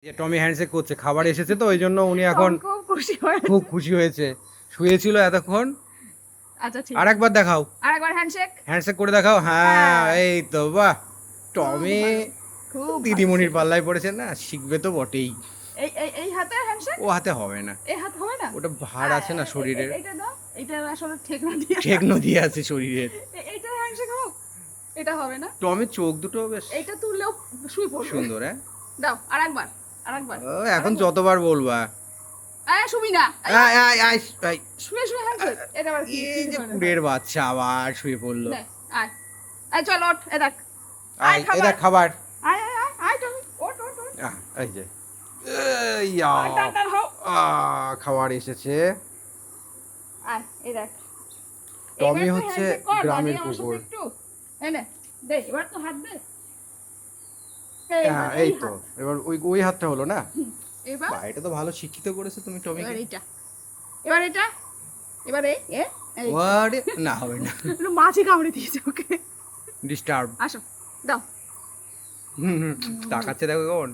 যে টমি হ্যান্ডশেক করছে, খাবার এসেছে তো ওই জন্য উনি এখন খুব খুশি হয়েছে। শুয়েছিল এতক্ষণ। আচ্ছা ঠিক আরেকবার দেখাও, আরেকবার হ্যান্ডশেক হ্যান্ডশেক করে দেখাও। হ্যাঁ এই তো, বাহ। টমি খুব দিদিমণির পাল্লায় পড়েছে না, শিখবে তো বটেই। এই এই এই হাতে হ্যান্ডশেক, ও হাতে হবে না, এই হাত হবে না, ওটা ভার আছে না শরীরের, এটা দাও, এটা আসলে ঠেকনা দিয়ে ঠেকনো দিয়ে আছে শরীরের। এইটা হ্যান্ডশেক হোক, এটা হবে না। টমির চোখ দুটো বেশ এইটা তুললেও শুয়ে পড়বে। সুন্দর। হ্যাঁ দাও আরেকবার, আরেকবার। ও এখন যতবার বলবা। আয় শুবি না, আয় আয় আয় আয়। শুয়ে শুয়ে হ্যান্ডশেক, এটা আবার কি? এই যে কুড়ের বাচ্চা আবার শুয়ে পড়লো। নে, আয় আয় চল ওঠ, এ দেখ আয় এই দেখ খাবার। আয় আয় আয় আয় তুমি ওঠ ওঠ ওঠ, এই যে ইয়া, টাটা হও। খাবার এসেছে। আয় এই দেখ, টমি এবার তুই হচ্ছে handshake কর, গ্রামের দাঁড়িয়ে আমার সাথে কুকুর। একটু। এই নে, দে এবার তো হাত দে। হ্যাঁ এই তো, এবার ওই ওই হাতটা হলো না। এবার বাহ, এটা তো ভালো শিক্ষিত করেছো তুমি এবার টমিকে। এইটা, এবার এটা, এবার এই এই ওয়ারে না হবে না, একটু মাছি কামড়ে দিয়েছে ওকে। ডিস্টার্ব। আসো দাও। তাকাচ্ছে দেখো কেমন।